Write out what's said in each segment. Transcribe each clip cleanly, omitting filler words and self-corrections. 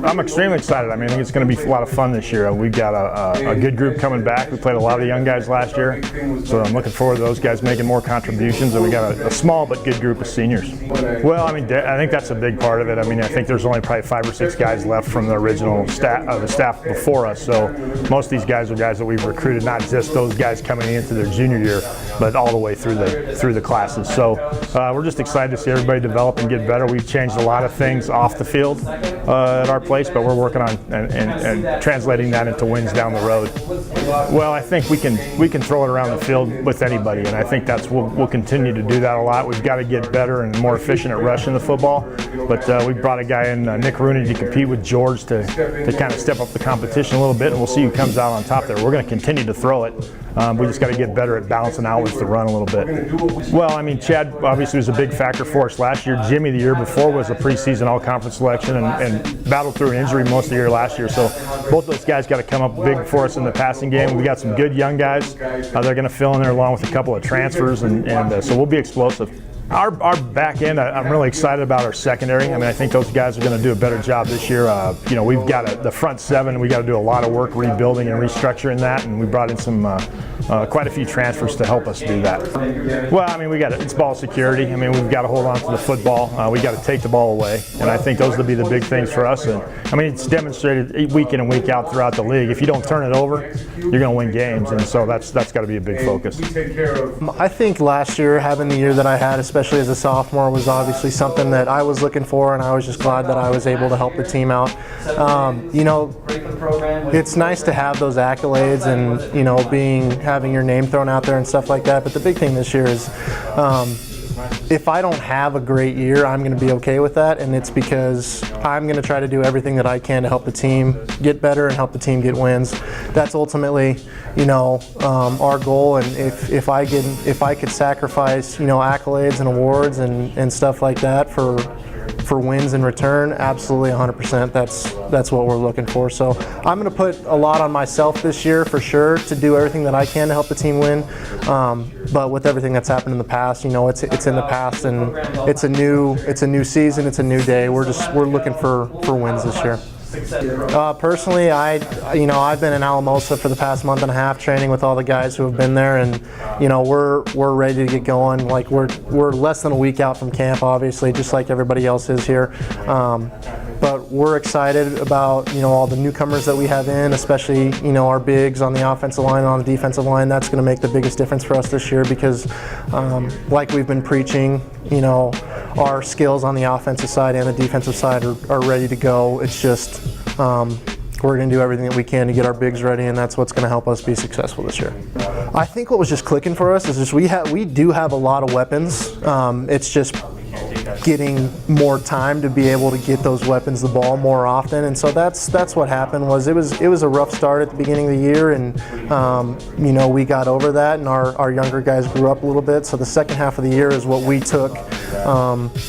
I'm extremely excited. I mean, I think it's going to be a lot of fun this year. We've got a good group coming back. We played a lot of the young guys last year, so I'm looking forward to those guys making more contributions, and we got a small but good group of seniors. Well, I mean, I think that's a big part of it. I mean, I think there's only probably 5 or 6 guys left from the original the staff before us, so most of these guys are guys that we've recruited, not just those guys coming into their junior year, but all the way through the classes. So we're just excited to see everybody develop and get better. We've changed a lot of things off the field at our place, but we're working on and translating that into wins down the road. Well, I think we can throw it around the field with anybody, and I think we'll continue to do that a lot. We've got to get better and more efficient at rushing the football, but we brought a guy in, Nick Rooney, to compete with George to kind of step up the competition a little bit, and we'll see who comes out on top there. We're going to continue to throw it. We just got to get better at balancing out with the run a little bit. Well, I mean, Chad obviously was a big factor for us last year. Jimmy the year before was a preseason all-conference selection and battled through an injury most of the year last year. So both those guys got to come up big for us in the passing game. We got some good young guys. They're going to fill in there along with a couple of transfers, and so we'll be explosive. Our back end, I'm really excited about our secondary. I mean, I think those guys are going to do a better job this year. We've got the front 7. We got to do a lot of work rebuilding and restructuring that, and we brought in some quite a few transfers to help us do that. Well, I mean, it's ball security. I mean, we've got to hold on to the football. We got to take the ball away, and I think those will be the big things for us. And I mean, it's demonstrated week in and week out throughout the league. If you don't turn it over, you're going to win games, and so that's got to be a big focus. I think last year, having the year that I had, especially as a sophomore, was obviously something that I was looking for, and I was just glad that I was able to help the team out. It's nice to have those accolades and having your name thrown out there and stuff like that, but the big thing this year is if I don't have a great year, I'm going to be okay with that, and it's because I'm going to try to do everything that I can to help the team get better and help the team get wins. That's ultimately, our goal. And if I could sacrifice, accolades and awards and stuff like that for wins in return, absolutely 100%. That's what we're looking for. So I'm going to put a lot on myself this year for sure to do everything that I can to help the team win. But with everything that's happened in the past, it's in the past, and it's a new season, it's a new day. We're looking for wins this year. Personally, I've been in Alamosa for the past month and a half training with all the guys who have been there, and we're ready to get going. Like we're less than a week out from camp, obviously, just like everybody else is here. But we're excited about all the newcomers that we have in, especially our bigs on the offensive line and on the defensive line. That's going to make the biggest difference for us this year because, like we've been preaching, our skills on the offensive side and the defensive side are ready to go. It's just we're going to do everything that we can to get our bigs ready, and that's what's going to help us be successful this year. I think what was just clicking for us is just we do have a lot of weapons. It's just getting more time to be able to get those weapons the ball more often, and so that's what happened. It was a rough start at the beginning of the year, and we got over that, and our younger guys grew up a little bit. So the second half of the year is what we took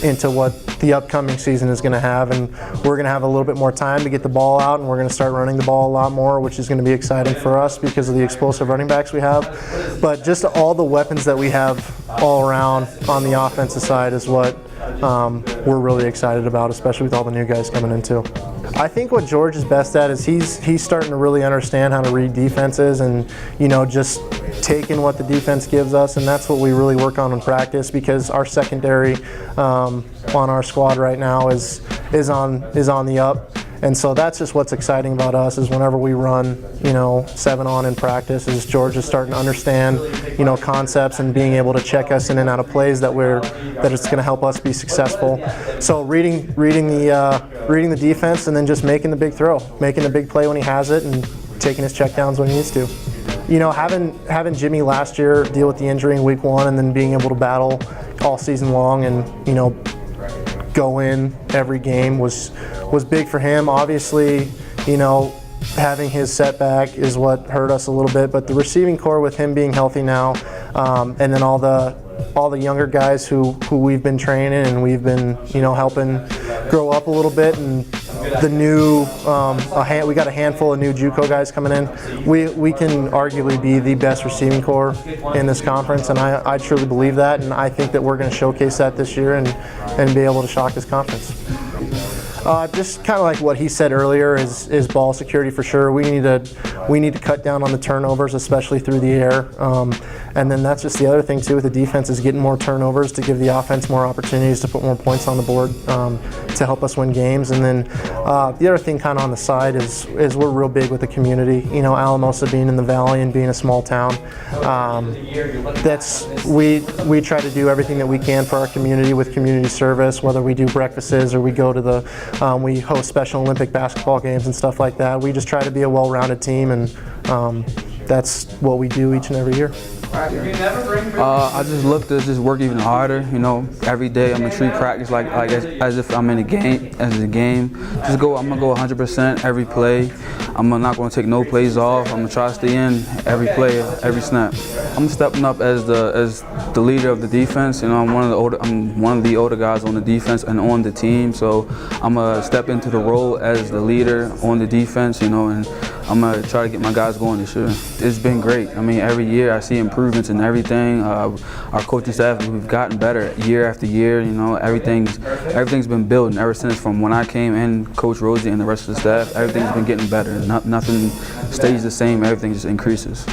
into what the upcoming season is going to have, and we're going to have a little bit more time to get the ball out, and we're going to start running the ball a lot more, which is going to be exciting for us because of the explosive running backs we have. But just all the weapons that we have all around on the offensive side is what we're really excited about, especially with all the new guys coming in too. I think what George is best at is he's starting to really understand how to read defenses and just taking what the defense gives us, and that's what we really work on in practice because our secondary on our squad right now is on the up. And so that's just what's exciting about us is whenever we run, 7-on in practice, is George is starting to understand, concepts and being able to check us in and out of plays that it's going to help us be successful. So reading the defense and then just making the big throw, making the big play when he has it, and taking his checkdowns when he needs to. Having Jimmy last year deal with the injury in week 1 and then being able to battle all season long and go in every game was big for him. Obviously, having his setback is what hurt us a little bit, but the receiving core with him being healthy now, and then all the younger guys who we've been training and we've been helping grow up a little bit, and the new we got a handful of new JUCO guys coming in. We can arguably be the best receiving core in this conference, and I truly believe that, and I think that we're going to showcase that this year and be able to shock this conference. Just kind of like what he said earlier is ball security for sure. We need to cut down on the turnovers, especially through the air. And then that's just the other thing too with the defense is getting more turnovers to give the offense more opportunities to put more points on the board to help us win games. And then the other thing kind of on the side is we're real big with the community. You know, Alamosa being in the valley and being a small town, we try to do everything that we can for our community with community service, whether we do breakfasts or we go to we host Special Olympic basketball games and stuff like that. We just try to be a well-rounded team, and that's what we do each and every year. I just look to just work even harder. You know, every day I'm gonna treat practice like as if I'm in a game. As a game, I'm gonna go 100% every play. I'm not gonna take no plays off. I'm gonna try to stay in every play, every snap. I'm stepping up as the leader of the defense. You know, I'm one of the older guys on the defense and on the team. So I'm gonna step into the role as the leader on the defense. You know, and I'm gonna try to get my guys going this year. It's been great. I mean, every year I see improvements in everything. Our coaching staff, we've gotten better year after year. You know, everything's been building ever since from when I came in. Coach Rosie and the rest of the staff, everything's been getting better. Nothing stays the same. Everything just increases.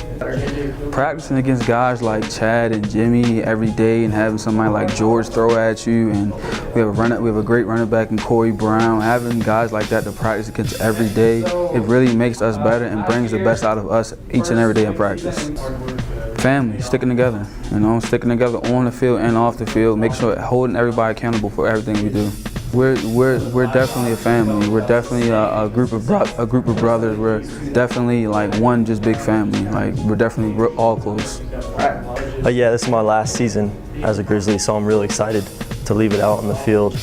Practicing against guys like Chad and Jimmy every day, and having somebody like George throw at you, and we have a great running back in Corey Brown. Having guys like that to practice against every day, it really makes us better and brings the best out of us each and every day in practice. Family, sticking together, you know, sticking together on the field and off the field, make sure holding everybody accountable for everything we do. We're definitely a family. We're definitely a group of brothers. We're definitely like one just big family. Like we're definitely all close. Yeah, this is my last season as a Grizzly, so I'm really excited to leave it out on the field.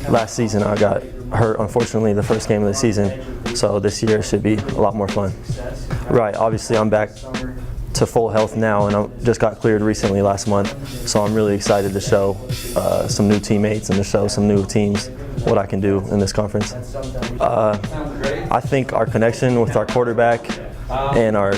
Last season I got hurt, unfortunately, the first game of the season, so this year should be a lot more fun. Right, obviously I'm back to full health now, and I just got cleared recently last month, so I'm really excited to show some new teammates and to show some new teams what I can do in this conference. I think our connection with our quarterback and our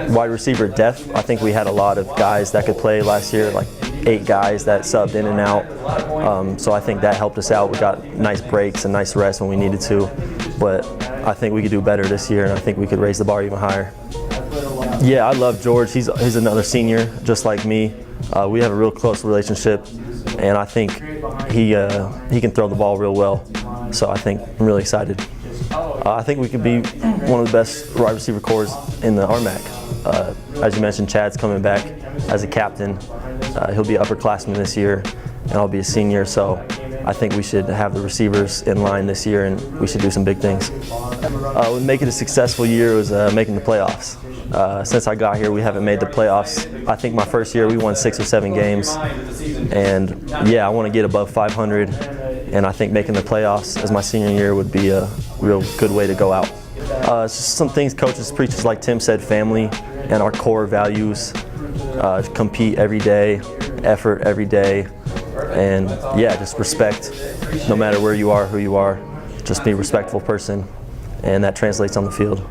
wide receiver depth, I think we had a lot of guys that could play last year, like 8 guys that subbed in and out, so I think that helped us out. We got nice breaks and nice rest when we needed to, but I think we could do better this year, and I think we could raise the bar even higher. Yeah, I love George. He's another senior, just like me. We have a real close relationship, and I think he can throw the ball real well. So I think I'm really excited. I think we could be one of the best wide receiver corps in the RMAC. As you mentioned, Chad's coming back as a captain. He'll be an upperclassman this year, and I'll be a senior. So I think we should have the receivers in line this year, and we should do some big things. What made it a successful year was making the playoffs. Since I got here, we haven't made the playoffs. I think my first year we won 6 or 7 games, and yeah, I want to get above 500, and I think making the playoffs as my senior year would be a real good way to go out. It's just some things coaches preach, like Tim said, family and our core values, compete every day, effort every day, and yeah, just respect no matter where you are, who you are. Just be a respectful person, and that translates on the field.